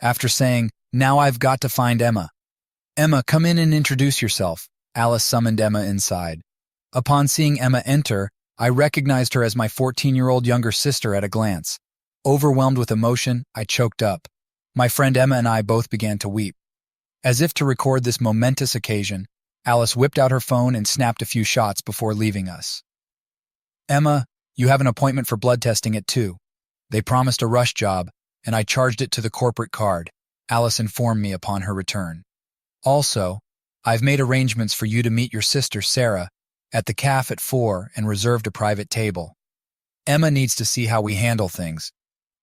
After saying, "Now I've got to find Emma." "Emma, come in and introduce yourself." Alice summoned Emma inside. Upon seeing Emma enter, I recognized her as my 14-year-old younger sister at a glance. Overwhelmed with emotion, I choked up. My friend Emma and I both began to weep. As if to record this momentous occasion, Alice whipped out her phone and snapped a few shots before leaving us. "Emma, you have an appointment for blood testing at 2. They promised a rush job, and I charged it to the corporate card," Alice informed me upon her return. "Also, I've made arrangements for you to meet your sister, Sarah, at the cafe at 4 and reserved a private table. Emma needs to see how we handle things.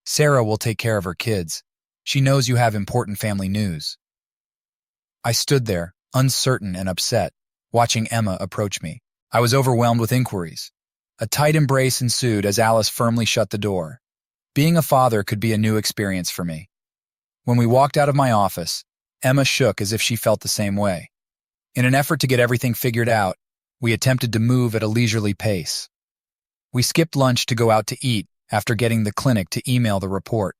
Sarah will take care of her kids. She knows you have important family news." I stood there, uncertain and upset, watching Emma approach me. I was overwhelmed with inquiries. A tight embrace ensued as Alice firmly shut the door. Being a father could be a new experience for me. When we walked out of my office, Emma shook as if she felt the same way. In an effort to get everything figured out, we attempted to move at a leisurely pace. We skipped lunch to go out to eat after getting the clinic to email the report.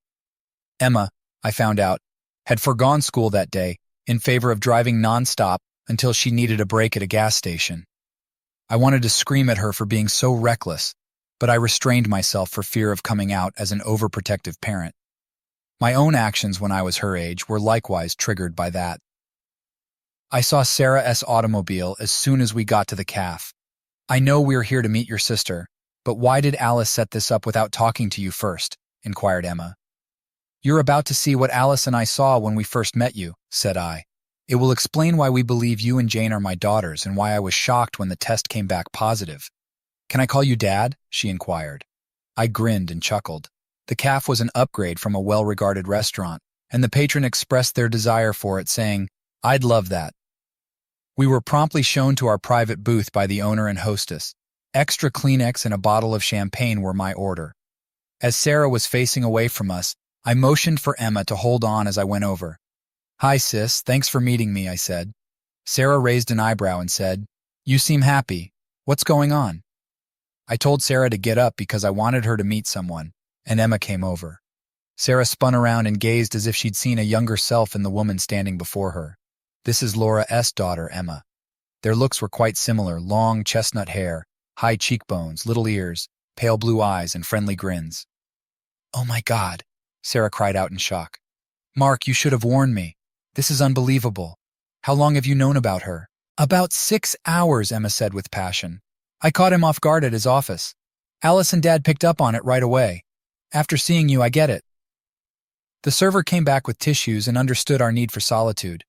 Emma, I found out, had forgone school that day in favor of driving non-stop until she needed a break at a gas station. I wanted to scream at her for being so reckless, but I restrained myself for fear of coming out as an overprotective parent. My own actions when I was her age were likewise triggered by that. I saw Sarah's automobile as soon as we got to the cafe. "I know we're here to meet your sister, but why did Alice set this up without talking to you first?" inquired Emma. "You're about to see what Alice and I saw when we first met you," said I. "It will explain why we believe you and Jane are my daughters and why I was shocked when the test came back positive." "Can I call you Dad?" she inquired. I grinned and chuckled. The cafe was an upgrade from a well-regarded restaurant, and the patron expressed their desire for it, saying, "I'd love that." We were promptly shown to our private booth by the owner and hostess. Extra Kleenex and a bottle of champagne were my order. As Sarah was facing away from us, I motioned for Emma to hold on as I went over. "Hi, sis, thanks for meeting me," I said. Sarah raised an eyebrow and said, "You seem happy. What's going on?" I told Sarah to get up because I wanted her to meet someone, and Emma came over. Sarah spun around and gazed as if she'd seen a younger self in the woman standing before her. "This is Laura's daughter, Emma." Their looks were quite similar: long chestnut hair, high cheekbones, little ears, pale blue eyes, and friendly grins. "Oh my God," Sarah cried out in shock. "Mark, you should have warned me. This is unbelievable. How long have you known about her?" "About 6 hours," Emma said with passion. "I caught him off guard at his office. Alice and Dad picked up on it right away. After seeing you, I get it." The server came back with tissues and understood our need for solitude.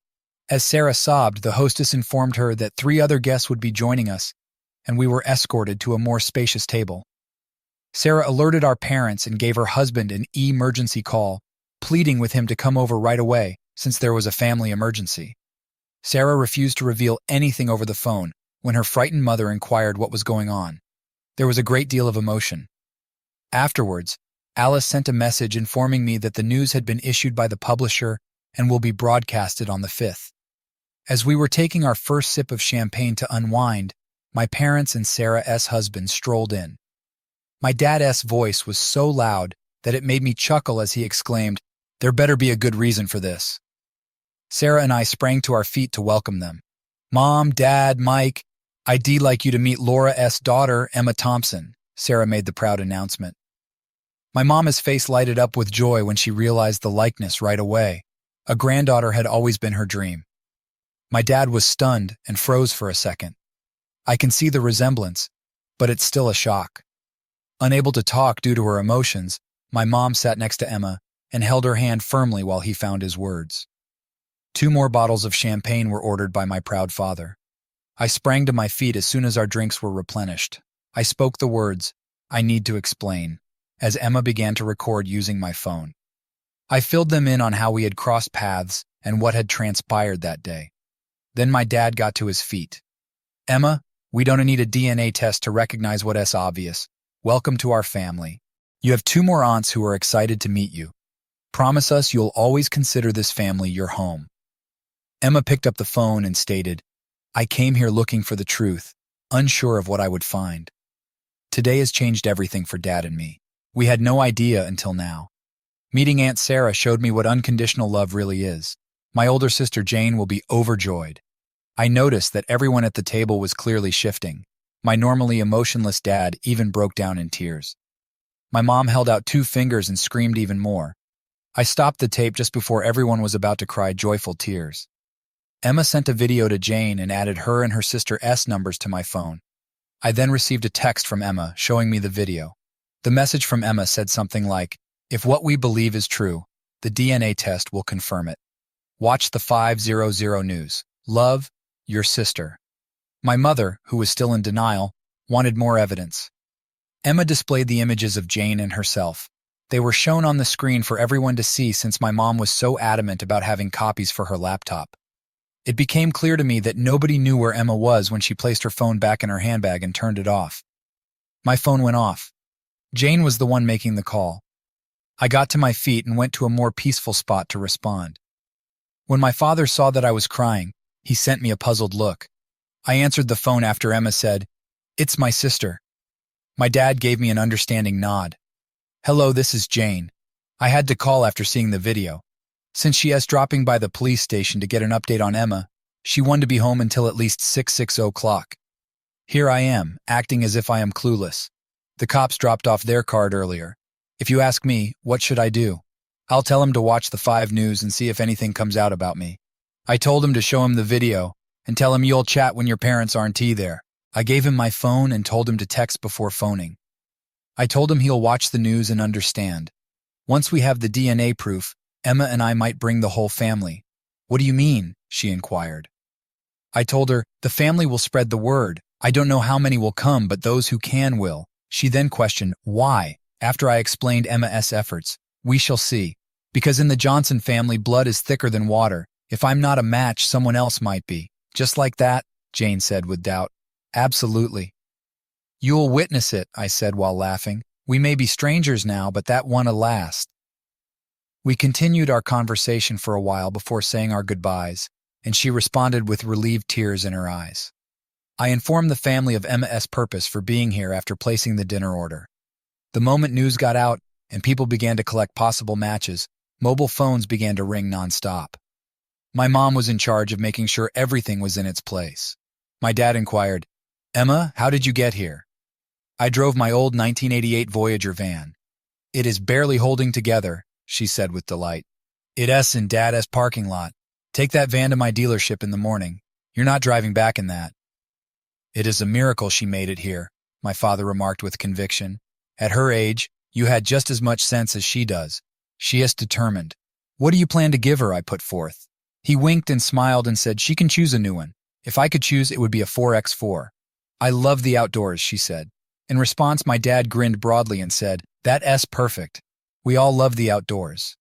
As Sarah sobbed, the hostess informed her that 3 other guests would be joining us, and we were escorted to a more spacious table. Sarah alerted our parents and gave her husband an emergency call, pleading with him to come over right away since there was a family emergency. Sarah refused to reveal anything over the phone when her frightened mother inquired what was going on. There was a great deal of emotion. Afterwards, Alice sent a message informing me that the news had been issued by the publisher and will be broadcasted on the 5th. As we were taking our first sip of champagne to unwind, my parents and Sarah's husband strolled in. My dad's voice was so loud that it made me chuckle as he exclaimed, "There better be a good reason for this." Sarah and I sprang to our feet to welcome them. "Mom, Dad, Mike, I'd like you to meet Laura's daughter, Emma Thompson," Sarah made the proud announcement. My mama's face lighted up with joy when she realized the likeness right away. A granddaughter had always been her dream. My dad was stunned and froze for a second. I can see the resemblance, but it's still a shock. Unable to talk due to her emotions, my mom sat next to Emma and held her hand firmly while he found his words. 2 more bottles of champagne were ordered by my proud father. I sprang to my feet as soon as our drinks were replenished. I spoke the words, "I need to explain," as Emma began to record using my phone. I filled them in on how we had crossed paths and what had transpired that day. Then my dad got to his feet. "Emma, we don't need a DNA test to recognize what's obvious. Welcome to our family. You have 2 more aunts who are excited to meet you. Promise us you'll always consider this family your home." Emma picked up the phone and stated, "I came here looking for the truth, unsure of what I would find. Today has changed everything for Dad and me. We had no idea until now. Meeting Aunt Sarah showed me what unconditional love really is. My older sister Jane will be overjoyed. I noticed that everyone at the table was clearly shifting. My normally emotionless dad even broke down in tears. My mom held out 2 fingers and screamed even more. I stopped the tape just before everyone was about to cry joyful tears. Emma sent a video to Jane and added her and her sister S numbers to my phone. I then received a text from Emma showing me the video. The message from Emma said something like, "If what we believe is true, the DNA test will confirm it. Watch the 500 news. Love, your sister." My mother, who was still in denial, wanted more evidence. Emma displayed the images of Jane and herself. They were shown on the screen for everyone to see since my mom was so adamant about having copies for her laptop. It became clear to me that nobody knew where Emma was when she placed her phone back in her handbag and turned it off. My phone went off. Jane was the one making the call. I got to my feet and went to a more peaceful spot to respond. When my father saw that I was crying, he sent me a puzzled look. I answered the phone after Emma said, "It's my sister." My dad gave me an understanding nod. "Hello, this is Jane. I had to call after seeing the video. Since she is dropping by the police station to get an update on Emma, she wanted to be home until at least 6 o'clock. Here I am, acting as if I am clueless. The cops dropped off their card earlier. If you ask me, what should I do? I'll tell him to watch the 5 news and see if anything comes out about me. I told him to show him the video and tell him you'll chat when your parents aren't there. I gave him my phone and told him to text before phoning. I told him he'll watch the news and understand. Once we have the DNA proof, Emma and I might bring the whole family." "What do you mean?" she inquired. I told her, "The family will spread the word. I don't know how many will come, but those who can will." She then questioned, "Why?" After I explained Emma's efforts, "We shall see. Because in the Johnson family, blood is thicker than water. If I'm not a match, someone else might be." "Just like that?" Jane said with doubt. "Absolutely." "You'll witness it," I said while laughing. "We may be strangers now, but that won't last." We continued our conversation for a while before saying our goodbyes, and she responded with relieved tears in her eyes. I informed the family of Emma's purpose for being here after placing the dinner order. The moment news got out and people began to collect possible matches, mobile phones began to ring nonstop. My mom was in charge of making sure everything was in its place. My dad inquired, "Emma, how did you get here?" "I drove my old 1988 Voyager van. It is barely holding together," she said with delight. "It's in Dad's parking lot. Take that van to my dealership in the morning. You're not driving back in that." "It is a miracle she made it here," my father remarked with conviction. "At her age, you had just as much sense as she does. She is determined." "What do you plan to give her?" I put forth. He winked and smiled and said, "She can choose a new one. If I could choose, it would be a 4x4. "I love the outdoors," she said. In response, my dad grinned broadly and said, "That's perfect. We all love the outdoors."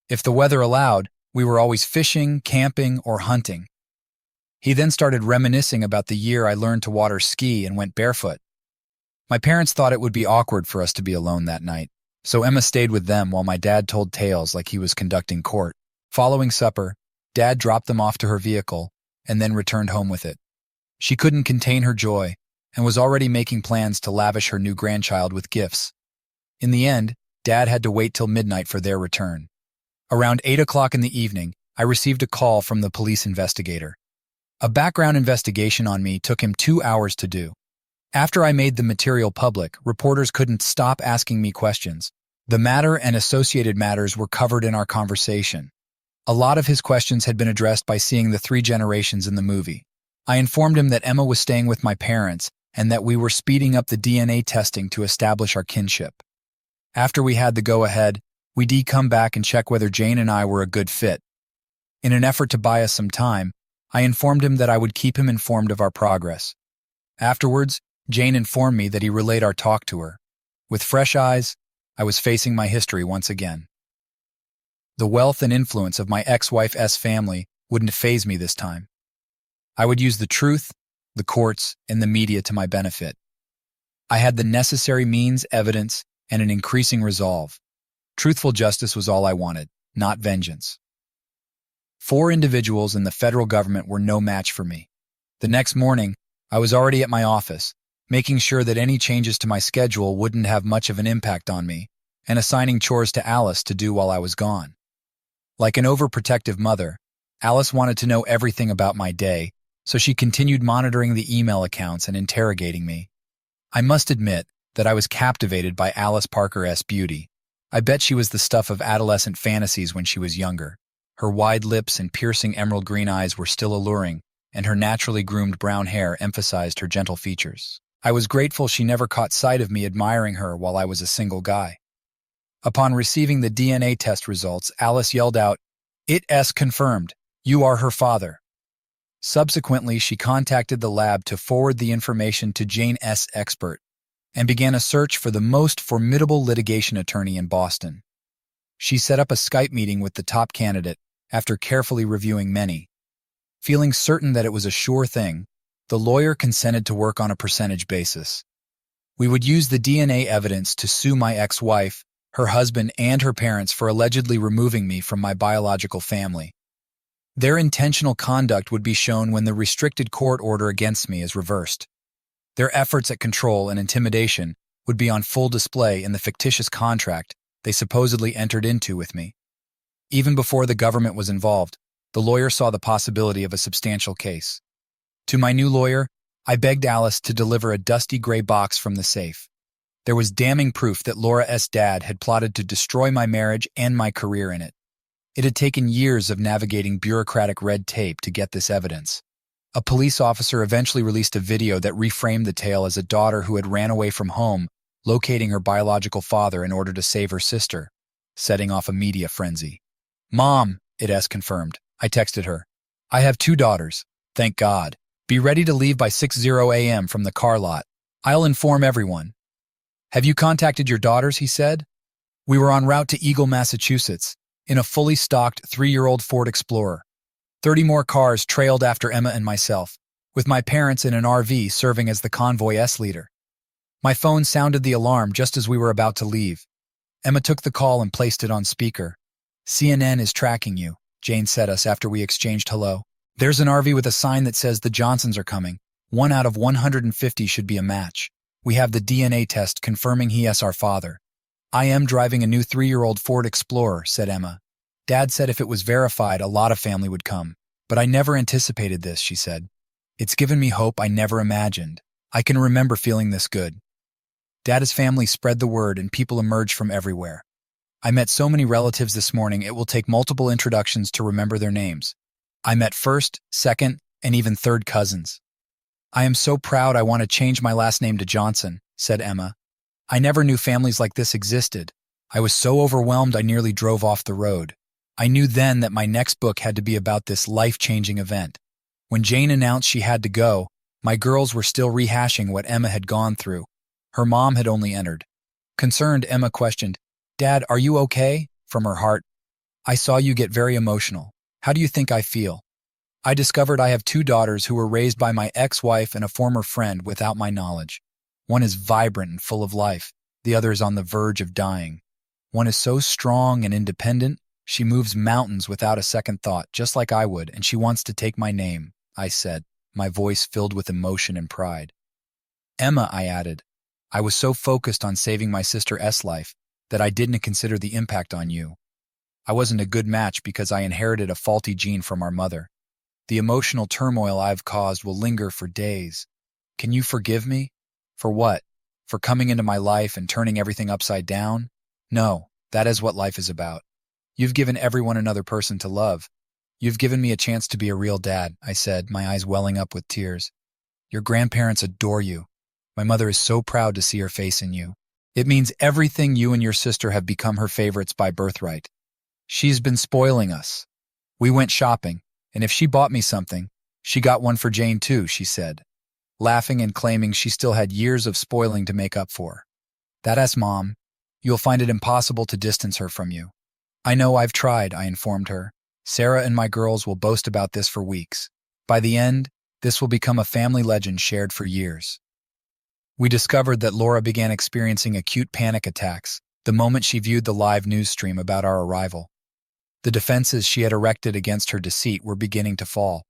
If the weather allowed, we were always fishing, camping, or hunting. He then started reminiscing about the year I learned to water ski and went barefoot. My parents thought it would be awkward for us to be alone that night, so Emma stayed with them while my dad told tales like he was conducting court. Following supper, Dad dropped them off to her vehicle and then returned home with it. She couldn't contain her joy and was already making plans to lavish her new grandchild with gifts. In the end, Dad had to wait till midnight for their return. Around 8 o'clock in the evening, I received a call from the police investigator. A background investigation on me took him 2 hours to do. After I made the material public, reporters couldn't stop asking me questions. The matter and associated matters were covered in our conversation. A lot of his questions had been addressed by seeing the 3 generations in the movie. I informed him that Emma was staying with my parents and that we were speeding up the DNA testing to establish our kinship. After we had the go-ahead, we'd come back and check whether Jane and I were a good fit. In an effort to buy us some time, I informed him that I would keep him informed of our progress. Afterwards, Jane informed me that he relayed our talk to her. With fresh eyes, I was facing my history once again. The wealth and influence of my ex-wife's family wouldn't faze me this time. I would use the truth, the courts, and the media to my benefit. I had the necessary means, evidence, and an increasing resolve. Truthful justice was all I wanted, not vengeance. 4 individuals in the federal government were no match for me. The next morning, I was already at my office, making sure that any changes to my schedule wouldn't have much of an impact on me, and assigning chores to Alice to do while I was gone. Like an overprotective mother, Alice wanted to know everything about my day, so she continued monitoring the email accounts and interrogating me. I must admit that I was captivated by Alice Parker's beauty. I bet she was the stuff of adolescent fantasies when she was younger. Her wide lips and piercing emerald green eyes were still alluring, and her naturally groomed brown hair emphasized her gentle features. I was grateful she never caught sight of me admiring her while I was a single guy. Upon receiving the DNA test results, Alice yelled out, "It's confirmed. You are her father." Subsequently, she contacted the lab to forward the information to Jane's expert and began a search for the most formidable litigation attorney in Boston. She set up a Skype meeting with the top candidate after carefully reviewing many. Feeling certain that it was a sure thing, the lawyer consented to work on a percentage basis. We would use the DNA evidence to sue my ex-wife, her husband, and her parents for allegedly removing me from my biological family. Their intentional conduct would be shown when the restricted court order against me is reversed. Their efforts at control and intimidation would be on full display in the fictitious contract they supposedly entered into with me. Even before the government was involved, the lawyer saw the possibility of a substantial case. To my new lawyer, I begged Alice to deliver a dusty gray box from the safe. There was damning proof that Laura's dad had plotted to destroy my marriage and my career in it. It had taken years of navigating bureaucratic red tape to get this evidence. A police officer eventually released a video that reframed the tale as a daughter who had ran away from home, locating her biological father in order to save her sister, setting off a media frenzy. "Mom," it's confirmed. I texted her. "I have 2 daughters. Thank God. Be ready to leave by 6:00 a.m. from the car lot. I'll inform everyone." "Have you contacted your daughters?" he said. We were en route to Eagle, Massachusetts, in a fully stocked 3-year-old Ford Explorer. 30 more cars trailed after Emma and myself, with my parents in an RV serving as the convoy's leader. My phone sounded the alarm just as we were about to leave. Emma took the call and placed it on speaker. "CNN is tracking you," Jane said us after we exchanged hello. "There's an RV with a sign that says the Johnsons are coming. 1 out of 150 should be a match. We have the DNA test confirming he is our father." "I am driving a new 3-year-old Ford Explorer," said Emma. "Dad said if it was verified, a lot of family would come. But I never anticipated this," she said. "It's given me hope I never imagined. I can remember feeling this good." Dad's family spread the word and people emerged from everywhere. I met so many relatives this morning it will take multiple introductions to remember their names. I met first, second, and even third cousins. "I am so proud I want to change my last name to Johnson," said Emma. "I never knew families like this existed. I was so overwhelmed I nearly drove off the road. I knew then that my next book had to be about this life-changing event. When Jane announced she had to go, my girls were still rehashing what Emma had gone through. Her mom had only entered. Concerned, Emma questioned, "Dad, are you okay?" from her heart. "I saw you get very emotional. How do you think I feel?" I discovered I have 2 daughters who were raised by my ex-wife and a former friend without my knowledge. One is vibrant and full of life. The other is on the verge of dying. One is so strong and independent, she moves mountains without a second thought, just like I would, and she wants to take my name, I said, my voice filled with emotion and pride. "Emma," I added, "I was so focused on saving my sister's life that I didn't consider the impact on you. I wasn't a good match because I inherited a faulty gene from our mother. The emotional turmoil I've caused will linger for days. Can you forgive me?" "For what? For coming into my life and turning everything upside down? No, that is what life is about. You've given everyone another person to love. You've given me a chance to be a real dad," I said, my eyes welling up with tears. "Your grandparents adore you. My mother is so proud to see her face in you. It means everything. You and your sister have become her favorites by birthright. She's been spoiling us. We went shopping, and if she bought me something, she got one for Jane too," she said, laughing and claiming she still had years of spoiling to make up for. "That's Mom. You'll find it impossible to distance her from you." "I know, I've tried," I informed her. "Sarah and my girls will boast about this for weeks. By the end, this will become a family legend shared for years." We discovered that Laura began experiencing acute panic attacks the moment she viewed the live news stream about our arrival. The defenses she had erected against her deceit were beginning to fall.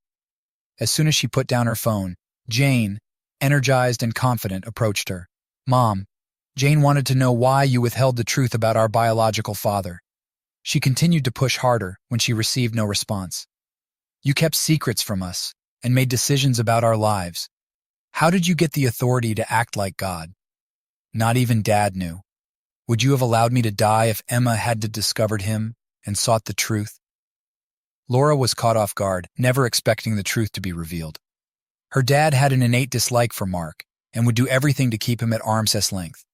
As soon as she put down her phone, Jane, energized and confident, approached her. "Mom, Jane wanted to know why you withheld the truth about our biological father. She continued to push harder when she received no response. You kept secrets from us and made decisions about our lives. How did you get the authority to act like God? Not even Dad knew. Would you have allowed me to die if Emma hadn't discovered him and sought the truth? Laura was caught off guard, never expecting the truth to be revealed. Her dad had an innate dislike for Mark and would do everything to keep him at arm's length.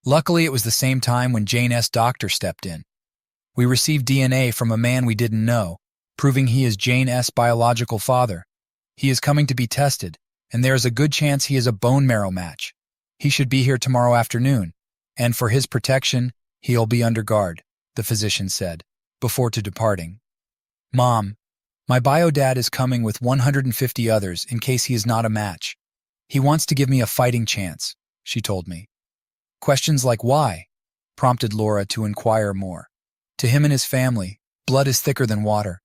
Luckily, it was the same time when Jane's doctor stepped in. We received DNA from a man we didn't know, proving he is Jane's biological father. He is coming to be tested, and there is a good chance he is a bone marrow match. He should be here tomorrow afternoon, and for his protection, he'll be under guard, the physician said, before departing. Mom, my bio-dad is coming with 150 others in case he is not a match. He wants to give me a fighting chance, she told me. Questions like why prompted Laura to inquire more. To him and his family, blood is thicker than water.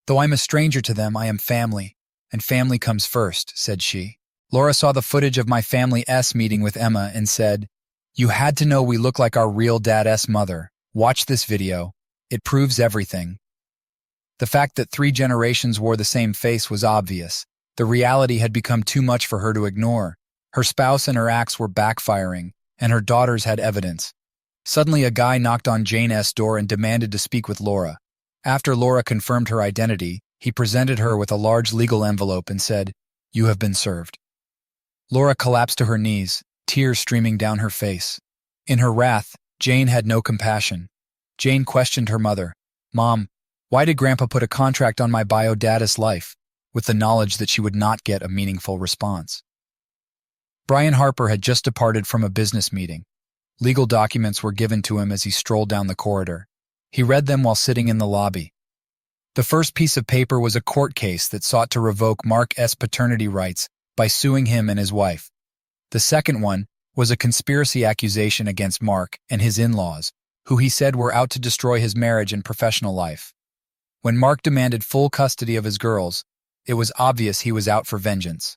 Though I'm a stranger to them, I am family, and family comes first, said she. Laura saw the footage of my family's meeting with Emma and said, You had to know we look like our real dad's mother. Watch this video. It proves everything. The fact that 3 generations wore the same face was obvious. The reality had become too much for her to ignore. Her spouse and her acts were backfiring, and her daughters had evidence. Suddenly, a guy knocked on Jane's door and demanded to speak with Laura. After Laura confirmed her identity, he presented her with a large legal envelope and said, You have been served. Laura collapsed to her knees, tears streaming down her face. In her wrath, Jane had no compassion. Jane questioned her mother. Mom, why did Grandpa put a contract on my bio-dad's life, with the knowledge that she would not get a meaningful response? Brian Harper had just departed from a business meeting. Legal documents were given to him as he strolled down the corridor. He read them while sitting in the lobby. The first piece of paper was a court case that sought to revoke Mark's paternity rights by suing him and his wife. The second one was a conspiracy accusation against Mark and his in-laws, who he said were out to destroy his marriage and professional life. When Mark demanded full custody of his girls, it was obvious he was out for vengeance.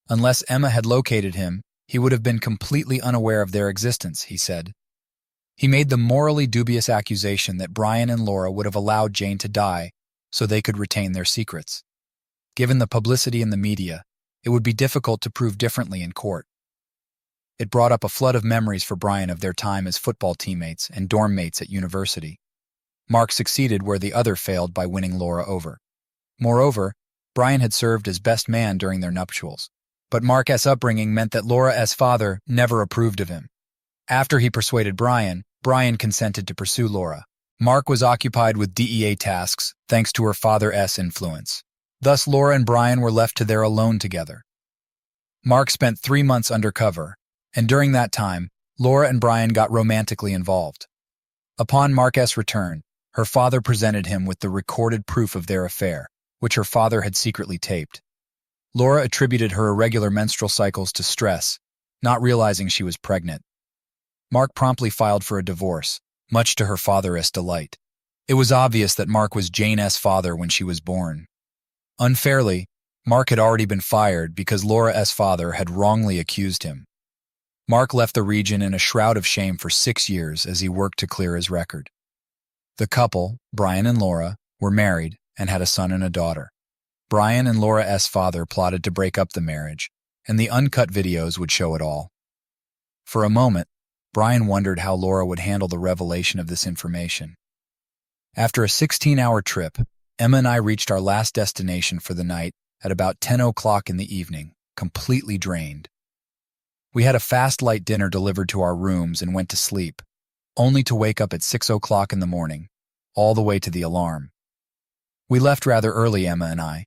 Unless Emma had located him, he would have been completely unaware of their existence, he said. He made the morally dubious accusation that Brian and Laura would have allowed Jane to die so they could retain their secrets. Given the publicity in the media, it would be difficult to prove differently in court. It brought up a flood of memories for Brian of their time as football teammates and dorm mates at university. Mark succeeded where the other failed by winning Laura over. Moreover, Brian had served as best man during their nuptials. But Mark's upbringing meant that Laura's father never approved of him. After he persuaded Brian, Brian consented to pursue Laura. Mark was occupied with DEA tasks thanks to her father's influence. Thus, Laura and Brian were left to their alone together. Mark spent 3 months undercover, and during that time, Laura and Brian got romantically involved. Upon Mark's return, her father presented him with the recorded proof of their affair, which her father had secretly taped. Laura attributed her irregular menstrual cycles to stress, not realizing she was pregnant. Mark promptly filed for a divorce, much to her father's delight. It was obvious that Mark was Jane's father when she was born. Unfairly, Mark had already been fired because Laura's father had wrongly accused him. Mark left the region in a shroud of shame for 6 years as he worked to clear his record. The couple, Brian and Laura, were married and had a son and a daughter. Brian and Laura's father plotted to break up the marriage, and the uncut videos would show it all. For a moment, Brian wondered how Laura would handle the revelation of this information. After a 16-hour trip, Emma and I reached our last destination for the night at about 10 o'clock in the evening, completely drained. We had a fast light dinner delivered to our rooms and went to sleep, only to wake up at 6 o'clock in the morning, all the way to the alarm. We left rather early, Emma and I.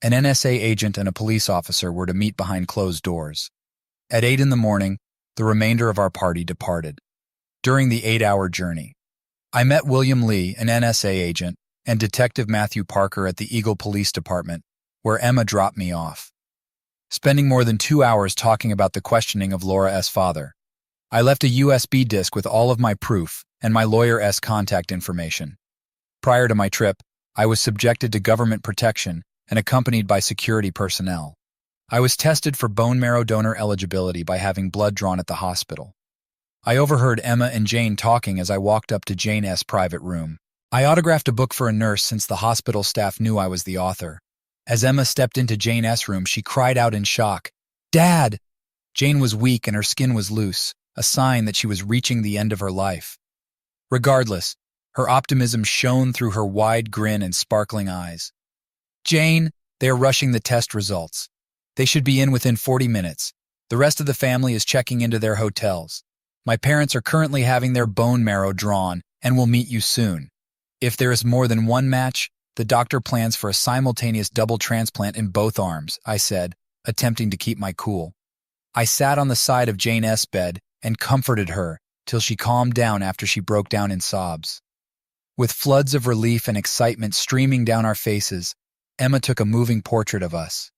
An NSA agent and a police officer were to meet behind closed doors. At 8 in the morning, the remainder of our party departed. During the 8-hour journey, I met William Lee, an NSA agent, and Detective Matthew Parker at the Eagle Police Department, where Emma dropped me off. Spending more than 2 hours talking about the questioning of Laura's father, I left a USB disk with all of my proof and my lawyer's contact information. Prior to my trip, I was subjected to government protection and accompanied by security personnel. I was tested for bone marrow donor eligibility by having blood drawn at the hospital. I overheard Emma and Jane talking as I walked up to Jane S.'s private room. I autographed a book for a nurse since the hospital staff knew I was the author. As Emma stepped into Jane S.'s room, she cried out in shock, "Dad!" Jane was weak and her skin was loose, a sign that she was reaching the end of her life. Regardless, her optimism shone through her wide grin and sparkling eyes. "Jane, they are rushing the test results. They should be in within 40 minutes. The rest of the family is checking into their hotels. My parents are currently having their bone marrow drawn and will meet you soon. If there is more than one match, the doctor plans for a simultaneous double transplant in both arms," I said, attempting to keep my cool. I sat on the side of Jane S.'s bed and comforted her till she calmed down after she broke down in sobs. With floods of relief and excitement streaming down our faces, Emma took a moving portrait of us.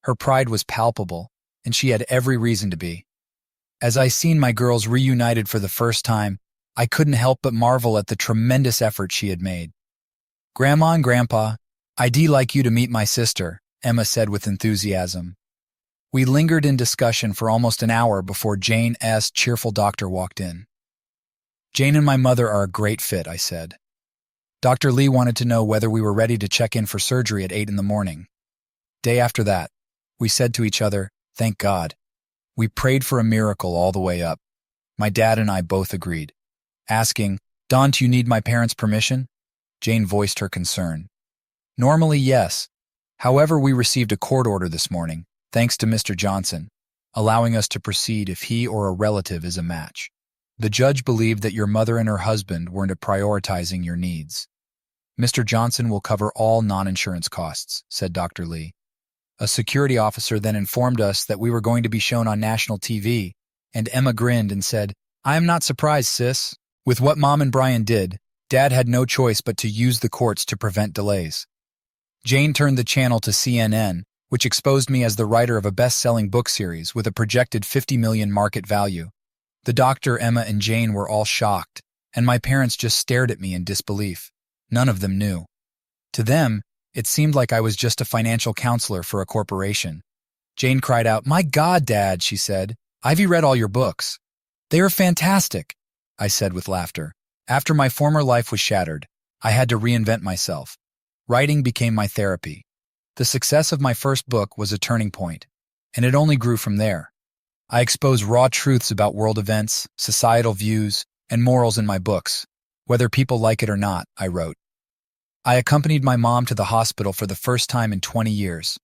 Her pride was palpable, and she had every reason to be. As I seen my girls reunited for the first time, I couldn't help but marvel at the tremendous effort she had made. "Grandma and Grandpa, I'd like you to meet my sister," Emma said with enthusiasm. We lingered in discussion for almost an hour before Jane S.'s cheerful doctor walked in. "Jane and my mother are a great fit," I said. Dr. Lee wanted to know whether we were ready to check in for surgery at 8 in the morning. Day after that, we said to each other, "Thank God." We prayed for a miracle all the way up. My dad and I both agreed. Asking, "Don, do you need my parents' permission?" Jane voiced her concern. "Normally, yes. However, we received a court order this morning, thanks to Mr. Johnson, allowing us to proceed if he or a relative is a match. The judge believed that your mother and her husband weren't prioritizing your needs. Mr. Johnson will cover all non-insurance costs," said Dr. Lee. A security officer then informed us that we were going to be shown on national TV, and Emma grinned and said, "I am not surprised, sis. With what Mom and Brian did, Dad had no choice but to use the courts to prevent delays." Jane turned the channel to CNN, which exposed me as the writer of a best-selling book series with a projected $50 million market value. The doctor, Emma, and Jane were all shocked, and my parents just stared at me in disbelief. None of them knew. To them, it seemed like I was just a financial counselor for a corporation. Jane cried out, "My God, Dad," she said. "Have you read all your books?" "They are fantastic," I said with laughter. After my former life was shattered, I had to reinvent myself. Writing became my therapy. The success of my first book was a turning point, and it only grew from there. I expose raw truths about world events, societal views, and morals in my books. Whether people like it or not, I wrote. I accompanied my mom to the hospital for the first time in 20 years.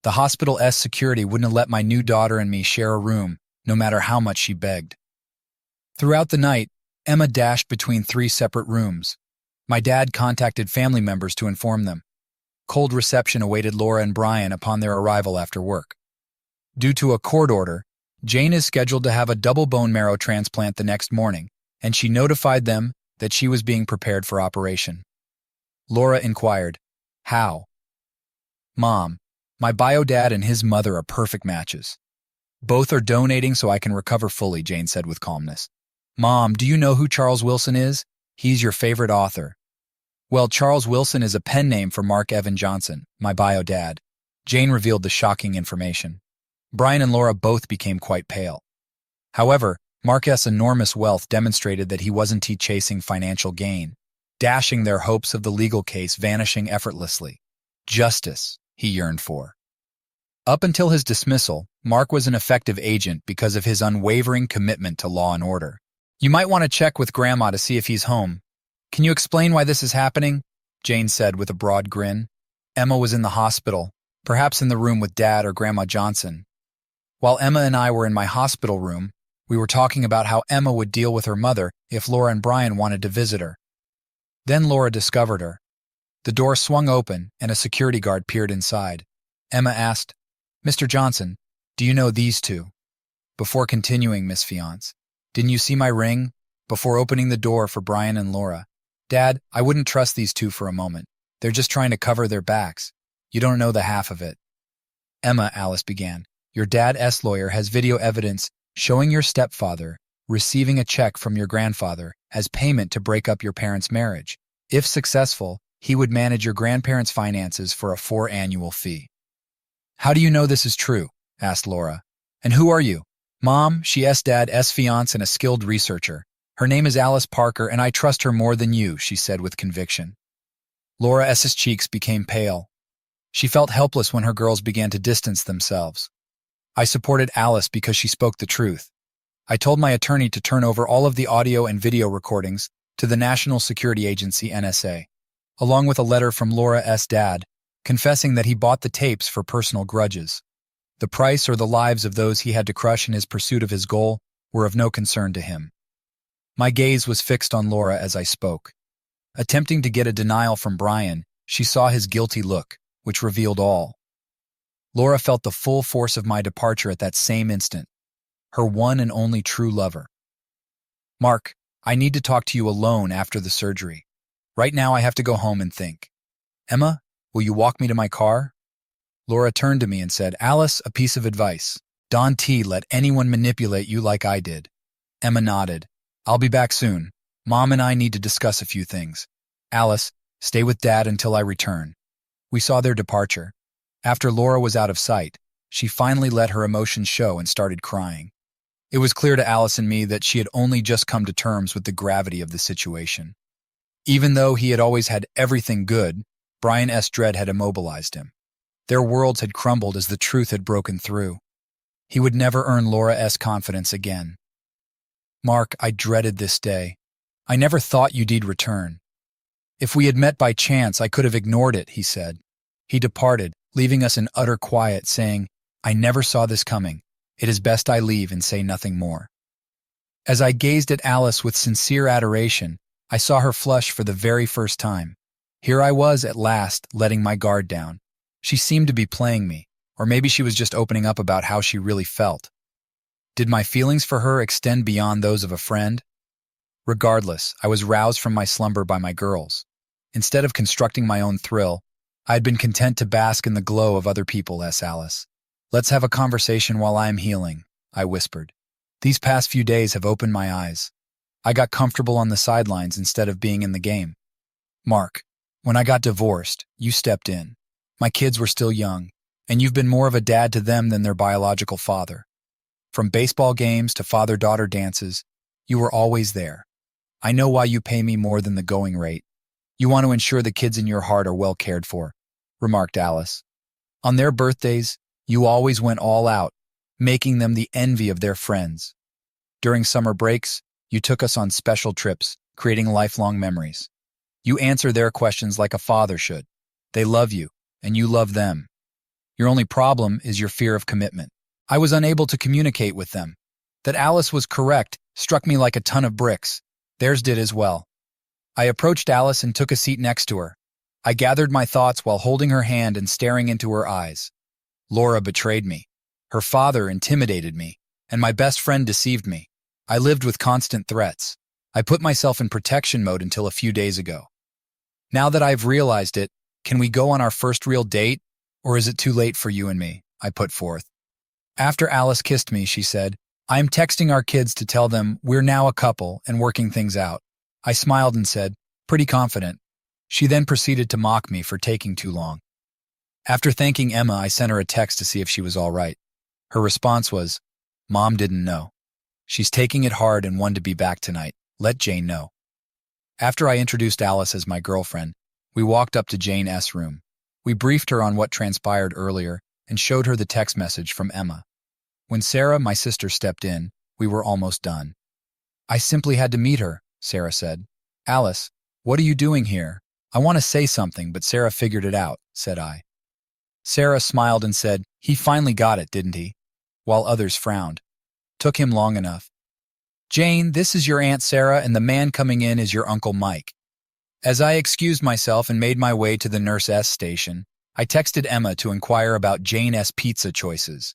The hospital's security wouldn't let my new daughter and me share a room, no matter how much she begged. Throughout the night, Emma dashed between 3 separate rooms. My dad contacted family members to inform them. Cold reception awaited Laura and Brian upon their arrival after work. Due to a court order, Jane is scheduled to have a double bone marrow transplant the next morning, and she notified them that she was being prepared for operation. Laura inquired, "How?" "Mom, my bio dad and his mother are perfect matches. Both are donating so I can recover fully," Jane said with calmness. "Mom, do you know who Charles Wilson is? He's your favorite author." "Well, Charles Wilson is a pen name for Mark Evan Johnson, my bio dad." Jane revealed the shocking information. Brian and Laura both became quite pale. However, Mark's enormous wealth demonstrated that he wasn't chasing financial gain, dashing their hopes of the legal case vanishing effortlessly. Justice he yearned for. Up until his dismissal, Mark was an effective agent because of his unwavering commitment to law and order. "You might want to check with Grandma to see if he's home. Can you explain why this is happening?" Jane said with a broad grin. Emma was in the hospital, perhaps in the room with Dad or Grandma Johnson. While Emma and I were in my hospital room, we were talking about how Emma would deal with her mother if Laura and Brian wanted to visit her. Then Laura discovered her. The door swung open and a security guard peered inside. Emma asked, "Mr. Johnson, do you know these two?" Before continuing, Miss Fiance, "Didn't you see my ring?" Before opening the door for Brian and Laura. "Dad, I wouldn't trust these two for a moment. They're just trying to cover their backs. You don't know the half of it." "Emma," Alice began, "your dad's lawyer has video evidence showing your stepfather receiving a check from your grandfather as payment to break up your parents' marriage. If successful, he would manage your grandparents' finances for a 4 annual fee." "How do you know this is true?" asked Laura. "And who are you?" Mom, she's Dad's fiance and a skilled researcher. Her name is Alice Parker, and I trust her more than you, she said with conviction. Laura's cheeks became pale. She felt helpless when her girls began to distance themselves. I supported Alice because she spoke the truth. I told my attorney to turn over all of the audio and video recordings to the National Security Agency NSA, along with a letter from Laura's dad, confessing that he bought the tapes for personal grudges. The price or the lives of those he had to crush in his pursuit of his goal were of no concern to him. My gaze was fixed on Laura as I spoke. Attempting to get a denial from Brian, she saw his guilty look, which revealed all. Laura felt the full force of my departure at that same instant. Her one and only true lover. Mark, I need to talk to you alone after the surgery. Right now I have to go home and think. Emma, will you walk me to my car? Laura turned to me and said, Alice, a piece of advice. Don't let anyone manipulate you like I did. Emma nodded. I'll be back soon. Mom and I need to discuss a few things. Alice, stay with Dad until I return. We saw their departure. After Laura was out of sight, she finally let her emotions show and started crying. It was clear to Alice and me that she had only just come to terms with the gravity of the situation. Even though he had always had everything good, Brian's dread had immobilized him. Their worlds had crumbled as the truth had broken through. He would never earn Laura's confidence again. Mark, I dreaded this day. I never thought you'd return. If we had met by chance, I could have ignored it, he said. He departed, leaving us in utter quiet, saying, I never saw this coming. It is best I leave and say nothing more. As I gazed at Alice with sincere adoration, I saw her flush for the very first time. Here I was at last, letting my guard down. She seemed to be playing me, or maybe she was just opening up about how she really felt. Did my feelings for her extend beyond those of a friend? Regardless, I was roused from my slumber by my girls. Instead of constructing my own thrill, I had been content to bask in the glow of other people's Alice. Let's have a conversation while I am healing, I whispered. These past few days have opened my eyes. I got comfortable on the sidelines instead of being in the game. Mark, when I got divorced, you stepped in. My kids were still young, and you've been more of a dad to them than their biological father. From baseball games to father-daughter dances, you were always there. I know why you pay me more than the going rate. You want to ensure the kids in your heart are well cared for, remarked Alice. On their birthdays, you always went all out, making them the envy of their friends. During summer breaks, you took us on special trips, creating lifelong memories. You answer their questions like a father should. They love you, and you love them. Your only problem is your fear of commitment. I was unable to communicate with them. That Alice was correct struck me like a ton of bricks. Theirs did as well. I approached Alice and took a seat next to her. I gathered my thoughts while holding her hand and staring into her eyes. Laura betrayed me. Her father intimidated me, and my best friend deceived me. I lived with constant threats. I put myself in protection mode until a few days ago. Now that I've realized it, can we go on our first real date, or is it too late for you and me? I put forth. After Alice kissed me, she said, I'm texting our kids to tell them we're now a couple and working things out. I smiled and said, pretty confident. She then proceeded to mock me for taking too long. After thanking Emma, I sent her a text to see if she was all right. Her response was, Mom didn't know. She's taking it hard and wanted to be back tonight. Let Jane know. After I introduced Alice as my girlfriend, we walked up to Jane's room. We briefed her on what transpired earlier and showed her the text message from Emma. When Sarah, my sister, stepped in, we were almost done. I simply had to meet her, Sarah said. Alice, what are you doing here? I want to say something, but Sarah figured it out, said I. Sarah smiled and said, he finally got it, didn't he? While others frowned. Took him long enough. Jane, this is your Aunt Sarah, and the man coming in is your Uncle Mike. As I excused myself and made my way to the nurse's station, I texted Emma to inquire about Jane's pizza choices.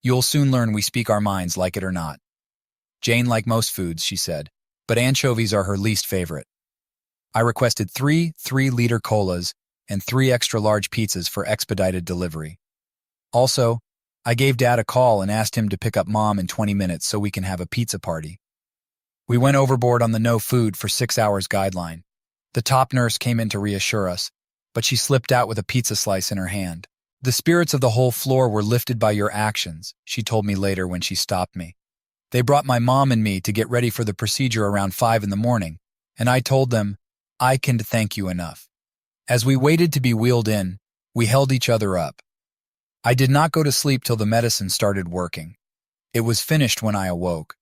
You'll soon learn we speak our minds, like it or not. Jane liked most foods, she said, but anchovies are her least favorite. I requested 3 3-liter colas and 3 extra-large pizzas for expedited delivery. Also, I gave Dad a call and asked him to pick up Mom in 20 minutes so we can have a pizza party. We went overboard on the no food for 6 hours guideline. The top nurse came in to reassure us, but she slipped out with a pizza slice in her hand. The spirits of the whole floor were lifted by your actions, she told me later when she stopped me. They brought my mom and me to get ready for the procedure around 5 in the morning, and I told them, I can't thank you enough. As we waited to be wheeled in, we held each other up. I did not go to sleep till the medicine started working. It was finished when I awoke.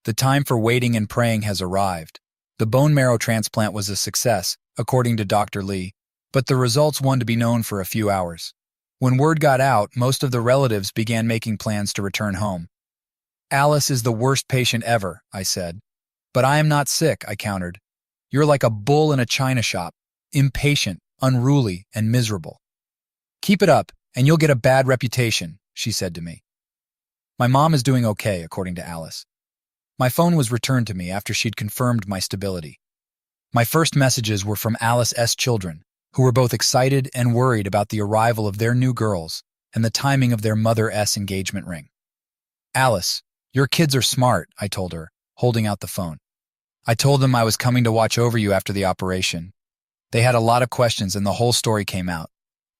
The time for waiting and praying has arrived. The bone marrow transplant was a success, according to Dr. Lee, but the results wanted to be known for a few hours. When word got out, most of the relatives began making plans to return home. Alice is the worst patient ever, I said. But I am not sick, I countered. You're like a bull in a china shop, impatient, unruly, and miserable. Keep it up, and you'll get a bad reputation, she said to me. My mom is doing okay, according to Alice. My phone was returned to me after she'd confirmed my stability. My first messages were from Alice's children, who were both excited and worried about the arrival of their new girls and the timing of their mother's engagement ring. Alice, your kids are smart, I told her, holding out the phone. I told them I was coming to watch over you after the operation. They had a lot of questions and the whole story came out.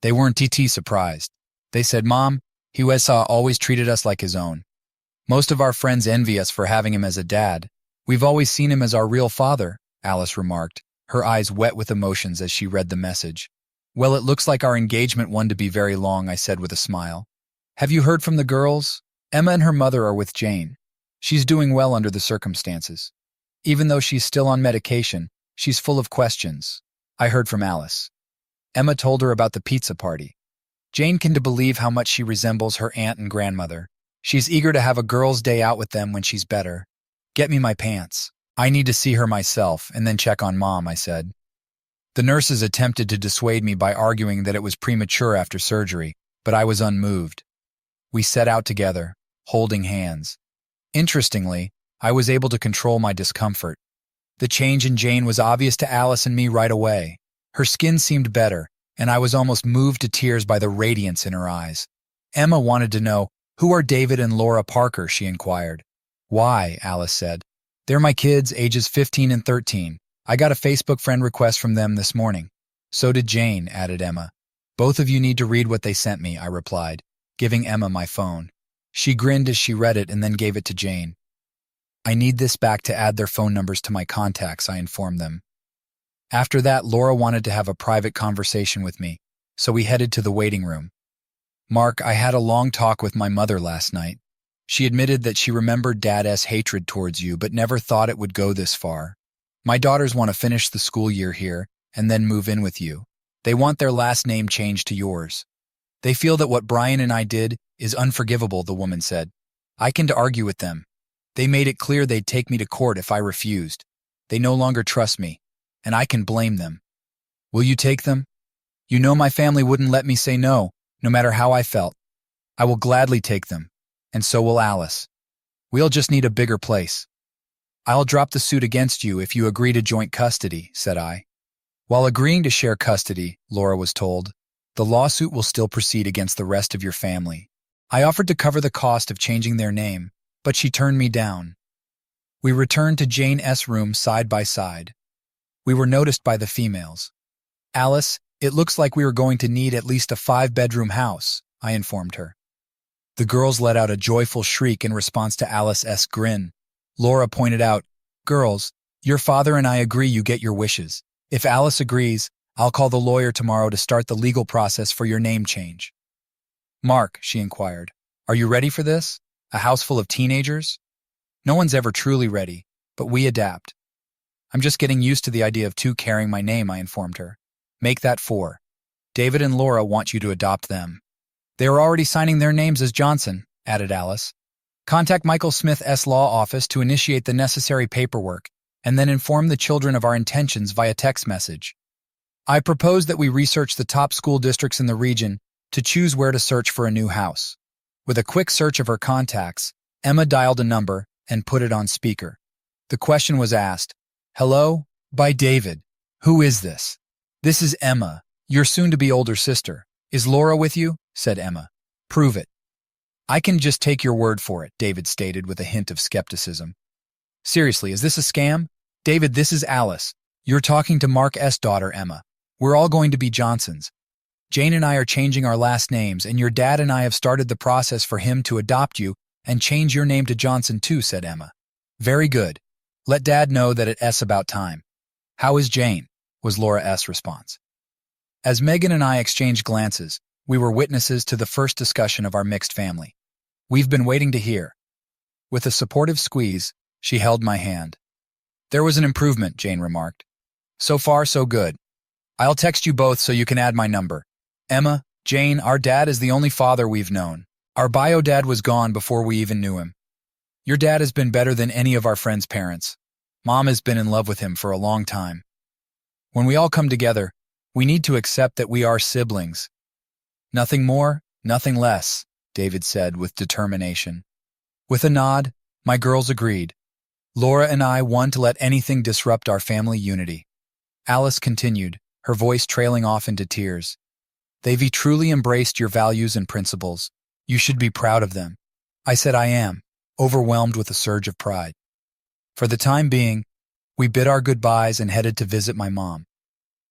They weren't surprised. They said, Mom, Huesa always treated us like his own. Most of our friends envy us for having him as a dad. We've always seen him as our real father, Alice remarked, her eyes wet with emotions as she read the message. Well, it looks like our engagement won to be very long, I said with a smile. Have you heard from the girls? Emma and her mother are with Jane. She's doing well under the circumstances. Even though she's still on medication, she's full of questions. I heard from Alice. Emma told her about the pizza party. Jane can't believe how much she resembles her aunt and grandmother. She's eager to have a girls' day out with them when she's better. Get me my pants. I need to see her myself and then check on Mom, I said. The nurses attempted to dissuade me by arguing that it was premature after surgery, but I was unmoved. We set out together, holding hands. Interestingly, I was able to control my discomfort. The change in Jane was obvious to Alice and me right away. Her skin seemed better, and I was almost moved to tears by the radiance in her eyes. Emma wanted to know, who are David and Laura Parker, she inquired. Why, Alice said. They're my kids, ages 15 and 13. I got a Facebook friend request from them this morning. So did Jane, added Emma. Both of you need to read what they sent me, I replied, giving Emma my phone. She grinned as she read it and then gave it to Jane. I need this back to add their phone numbers to my contacts, I informed them. After that, Laura wanted to have a private conversation with me, so we headed to the waiting room. Mark, I had a long talk with my mother last night. She admitted that she remembered Dad's hatred towards you, but never thought it would go this far. My daughters want to finish the school year here and then move in with you. They want their last name changed to yours. They feel that what Brian and I did is unforgivable, the woman said. I can't argue with them. They made it clear they'd take me to court if I refused. They no longer trust me, and I can blame them. Will you take them? You know my family wouldn't let me say no, no matter how I felt. I will gladly take them, and so will Alice. We'll just need a bigger place. I'll drop the suit against you if you agree to joint custody, said I. While agreeing to share custody, Laura was told, the lawsuit will still proceed against the rest of your family. I offered to cover the cost of changing their name, but she turned me down. We returned to Jane's room side by side. We were noticed by the females. Alice, it looks like we are going to need at least a 5-bedroom house, I informed her. The girls let out a joyful shriek in response to Alice's grin. Laura pointed out, girls, your father and I agree you get your wishes. If Alice agrees, I'll call the lawyer tomorrow to start the legal process for your name change. Mark, she inquired, are you ready for this? A house full of teenagers? No one's ever truly ready, but we adapt. I'm just getting used to the idea of 2 carrying my name, I informed her. Make that 4. David and Laura want you to adopt them. They are already signing their names as Johnson, added Alice. Contact Michael Smith's law office to initiate the necessary paperwork, and then inform the children of our intentions via text message. I propose that we research the top school districts in the region to choose where to search for a new house. With a quick search of her contacts, Emma dialed a number and put it on speaker. The question was asked, Hello? By David. Who is this? This is Emma, your soon-to-be older sister. Is Laura with you? Said Emma. Prove it. I can just take your word for it, David stated with a hint of skepticism. Seriously, is this a scam? David, this is Alice. You're talking to Mark's daughter, Emma. We're all going to be Johnsons. Jane and I are changing our last names, and your dad and I have started the process for him to adopt you And change your name to Johnson too, said Emma. Very good. Let Dad know that it's about time. How is Jane? Was Laura S.'s response. As Megan and I exchanged glances, we were witnesses to the first discussion of our mixed family. We've been waiting to hear. With a supportive squeeze, she held my hand. There was an improvement, Jane remarked. So far, so good. I'll text you both so you can add my number. Emma, Jane, our dad is the only father we've known. Our bio dad was gone before we even knew him. Your dad has been better than any of our friends' parents. Mom has been in love with him for a long time. When we all come together, we need to accept that we are siblings. Nothing more, nothing less, David said with determination. With a nod, my girls agreed. Laura and I want to let anything disrupt our family unity. Alice continued, her voice trailing off into tears. They've truly embraced your values and principles. You should be proud of them. I said I am, overwhelmed with a surge of pride. For the time being, we bid our goodbyes and headed to visit my mom.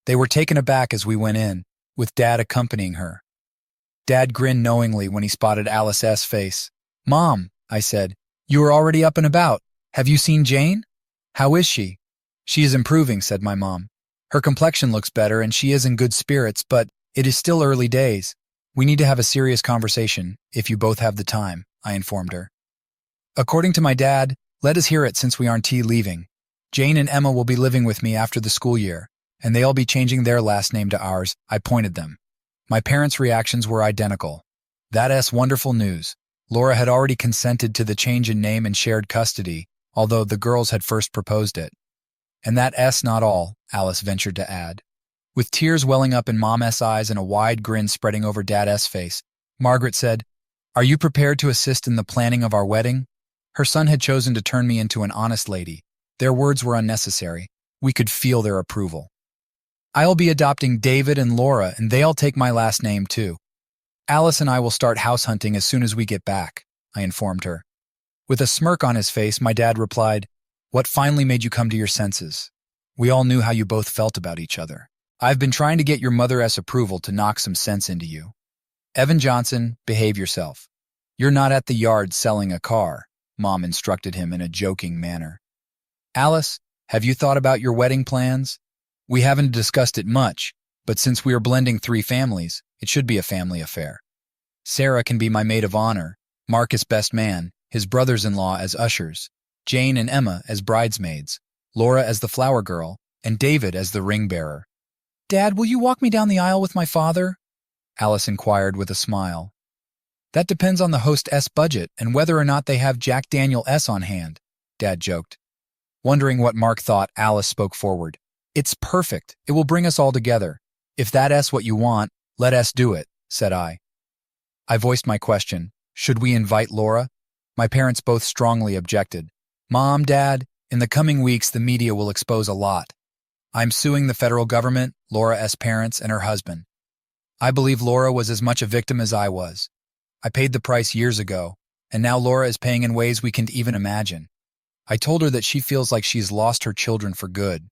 They were taken aback as we went in, with Dad accompanying her. Dad grinned knowingly when he spotted Alice's face. Mom, I said, you are already up and about. Have you seen Jane? How is she? She is improving, said my mom. Her complexion looks better and she is in good spirits, but it is still early days. We need to have a serious conversation, if you both have the time, I informed her. According to my dad, let us hear it since we aren't leaving. Jane and Emma will be living with me after the school year, and they'll be changing their last name to ours, I pointed them. My parents' reactions were identical. That's wonderful news. Laura had already consented to the change in name and shared custody, although the girls had first proposed it. And that's not all, Alice ventured to add. With tears welling up in Mom's eyes and a wide grin spreading over Dad's face, Margaret said, Are you prepared to assist in the planning of our wedding? Her son had chosen to turn me into an honest lady. Their words were unnecessary. We could feel their approval. I'll be adopting David and Laura, and they'll take my last name too. Alice and I will start house hunting as soon as we get back, I informed her. With a smirk on his face, my dad replied, What finally made you come to your senses? We all knew how you both felt about each other. I've been trying to get your mother's approval to knock some sense into you. Evan Johnson, behave yourself. You're not at the yard selling a car, Mom instructed him in a joking manner. Alice, have you thought about your wedding plans? We haven't discussed it much, but since we are blending 3 families, it should be a family affair. Sarah can be my maid of honor, Marcus best man, his brothers-in-law as ushers, Jane and Emma as bridesmaids, Laura as the flower girl, and David as the ring bearer. Dad, will you walk me down the aisle with my father? Alice inquired with a smile. That depends on the host's budget and whether or not they have Jack Daniels on hand, Dad joked. Wondering what Mark thought, Alice spoke forward. It's perfect. It will bring us all together. If that's what you want, let us do it, said I. I voiced my question. Should we invite Laura? My parents both strongly objected. Mom, Dad, in the coming weeks the media will expose a lot. I'm suing the federal government, Laura's parents, and her husband. I believe Laura was as much a victim as I was. I paid the price years ago, and now Laura is paying in ways we can't even imagine. I told her that she feels like she's lost her children for good.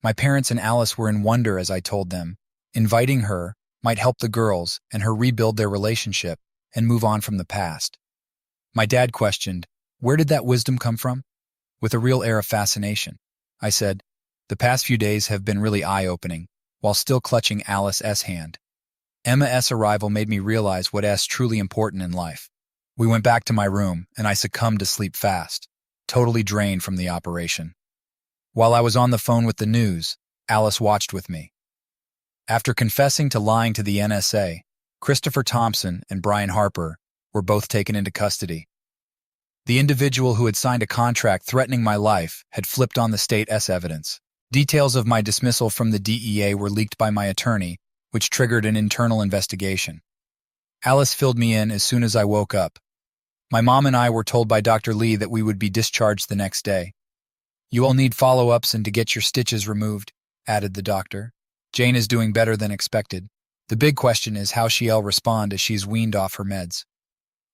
My parents and Alice were in wonder as I told them. Inviting her might help the girls and her rebuild their relationship and move on from the past. My dad questioned, where did that wisdom come from? With a real air of fascination. I said, the past few days have been really eye-opening, while still clutching Alice's hand. Emma's arrival made me realize what's truly important in life. We went back to my room, and I succumbed to sleep fast, totally drained from the operation. While I was on the phone with the news, Alice watched with me. After confessing to lying to the NSA, Christopher Thompson and Brian Harper were both taken into custody. The individual who had signed a contract threatening my life had flipped on the state's evidence. Details of my dismissal from the DEA were leaked by my attorney, which triggered an internal investigation. Alice filled me in as soon as I woke up. My mom and I were told by Dr. Lee that we would be discharged the next day. You all need follow-ups and to get your stitches removed, added the doctor. Jane is doing better than expected. The big question is how she'll respond as she's weaned off her meds.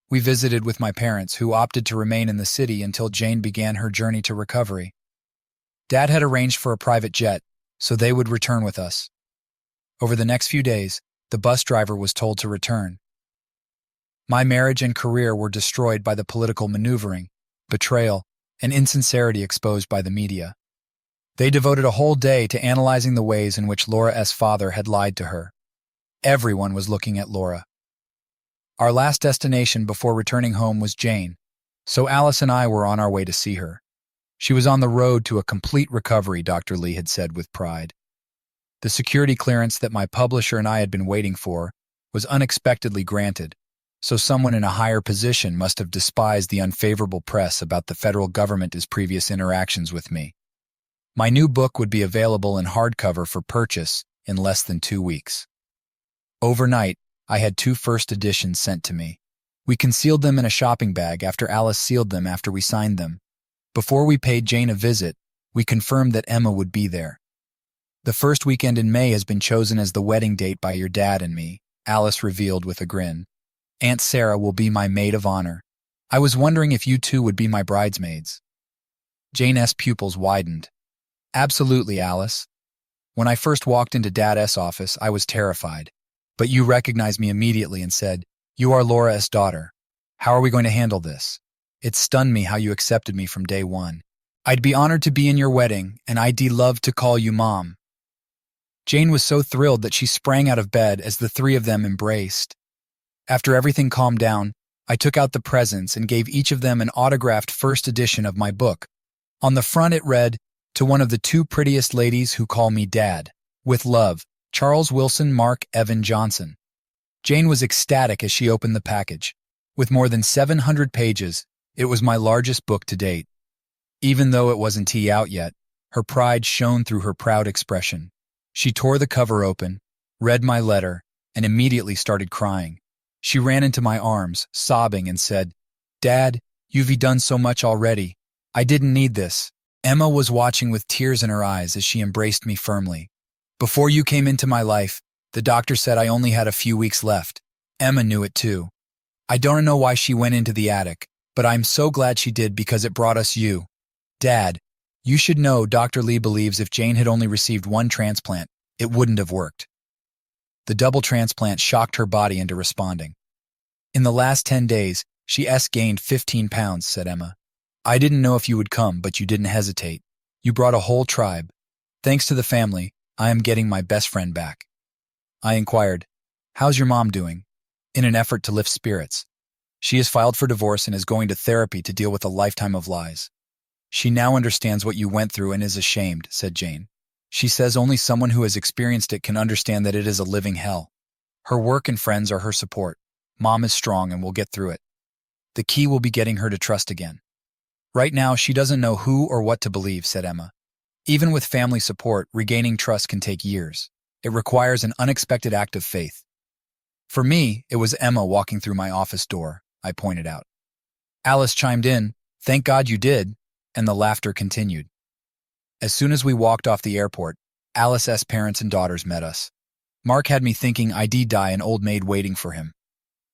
We visited with my parents, who opted to remain in the city until Jane began her journey to recovery. Dad had arranged for a private jet, so they would return with us. Over the next few days, the bus driver was told to return. My marriage and career were destroyed by the political maneuvering, betrayal, and insincerity exposed by the media. They devoted a whole day to analyzing the ways in which Laura's father had lied to her. Everyone was looking at Laura. Our last destination before returning home was Jane, so Alice and I were on our way to see her. She was on the road to a complete recovery, Dr. Lee had said with pride. The security clearance that my publisher and I had been waiting for was unexpectedly granted, so someone in a higher position must have despised the unfavorable press about the federal government's previous interactions with me. My new book would be available in hardcover for purchase in less than 2 weeks. Overnight, I had 2 first editions sent to me. We concealed them in a shopping bag after Alice sealed them after we signed them. Before we paid Jane a visit, we confirmed that Emma would be there. The first weekend in May has been chosen as the wedding date by your dad and me, Alice revealed with a grin. Aunt Sarah will be my maid of honor. I was wondering if you two would be my bridesmaids. Jane's pupils widened. Absolutely, Alice. When I first walked into Dad's office, I was terrified. But you recognized me immediately and said, "You are Laura's daughter. How are we going to handle this?" It stunned me how you accepted me from day one. I'd be honored to be in your wedding, and I'd love to call you Mom. Jane was so thrilled that she sprang out of bed as the 3 of them embraced. After everything calmed down, I took out the presents and gave each of them an autographed first edition of my book. On the front it read, "To one of the 2 prettiest ladies who call me Dad. With love, Charles Wilson Mark Evan Johnson." Jane was ecstatic as she opened the package. With more than 700 pages, it was my largest book to date. Even though it wasn't out yet, her pride shone through her proud expression. She tore the cover open, read my letter, and immediately started crying. She ran into my arms, sobbing, and said, "Dad, you've done so much already. I didn't need this." Emma was watching with tears in her eyes as she embraced me firmly. "Before you came into my life, the doctor said I only had a few weeks left." Emma knew it too. I don't know why she went into the attic, but I'm so glad she did because it brought us you. Dad, you should know Dr. Lee believes if Jane had only received 1 transplant, it wouldn't have worked. The double transplant shocked her body into responding. "In the last 10 days, she's gained 15 pounds, said Emma. "I didn't know if you would come, but you didn't hesitate. You brought a whole tribe. Thanks to the family, I am getting my best friend back." I inquired, "How's your mom doing?" In an effort to lift spirits. "She has filed for divorce and is going to therapy to deal with a lifetime of lies. She now understands what you went through and is ashamed," said Jane. "She says only someone who has experienced it can understand that it is a living hell. Her work and friends are her support. Mom is strong and will get through it. The key will be getting her to trust again. Right now, she doesn't know who or what to believe," said Emma. "Even with family support, regaining trust can take years. It requires an unexpected act of faith." "For me, it was Emma walking through my office door," I pointed out. Alice chimed in, "Thank God you did," and the laughter continued. As soon as we walked off the airport, Alice's parents and daughters met us. Mark had me thinking I'd die an old maid waiting for him.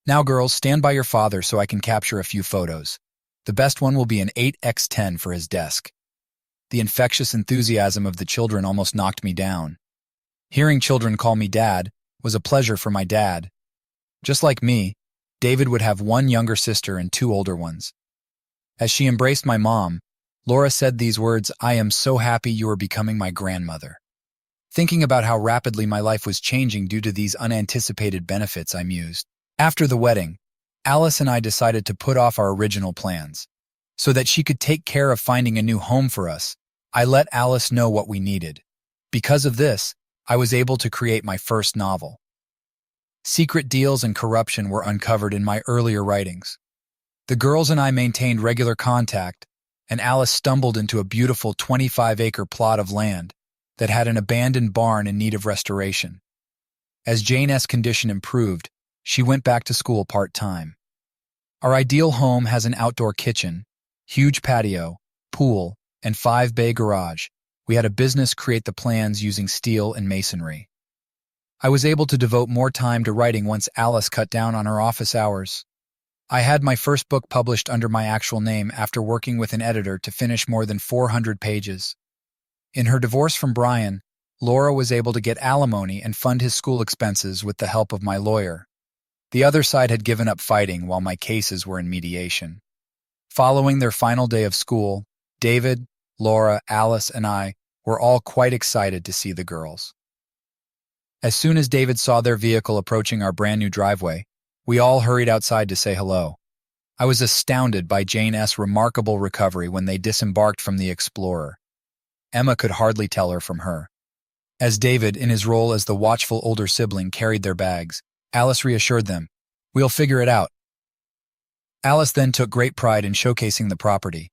"Now, girls, stand by your father so I can capture a few photos. The best one will be an 8x10 for his desk." The infectious enthusiasm of the children almost knocked me down. Hearing children call me Dad was a pleasure for my dad. Just like me, David would have 1 younger sister and 2 older ones. As she embraced my mom, Laura said these words, "I am so happy you are becoming my grandmother." Thinking about how rapidly my life was changing due to these unanticipated benefits, I mused. After the wedding, Alice and I decided to put off our original plans. So that she could take care of finding a new home for us, I let Alice know what we needed. Because of this, I was able to create my first novel. Secret deals and corruption were uncovered in my earlier writings. The girls and I maintained regular contact, and Alice stumbled into a beautiful 25-acre plot of land that had an abandoned barn in need of restoration. As Jane's condition improved, she went back to school part-time. Our ideal home has an outdoor kitchen, huge patio, pool, and 5-bay garage. We had a business create the plans using steel and masonry. I was able to devote more time to writing once Alice cut down on her office hours. I had my first book published under my actual name after working with an editor to finish more than 400 pages. In her divorce from Brian, Laura was able to get alimony and fund his school expenses with the help of my lawyer. The other side had given up fighting while my cases were in mediation. Following their final day of school, David, Laura, Alice, and I were all quite excited to see the girls. As soon as David saw their vehicle approaching our brand new driveway, we all hurried outside to say hello. I was astounded by Jane S.'s remarkable recovery when they disembarked from the Explorer. Emma could hardly tell her from her. As David, in his role as the watchful older sibling, carried their bags, Alice reassured them, "We'll figure it out." Alice then took great pride in showcasing the property,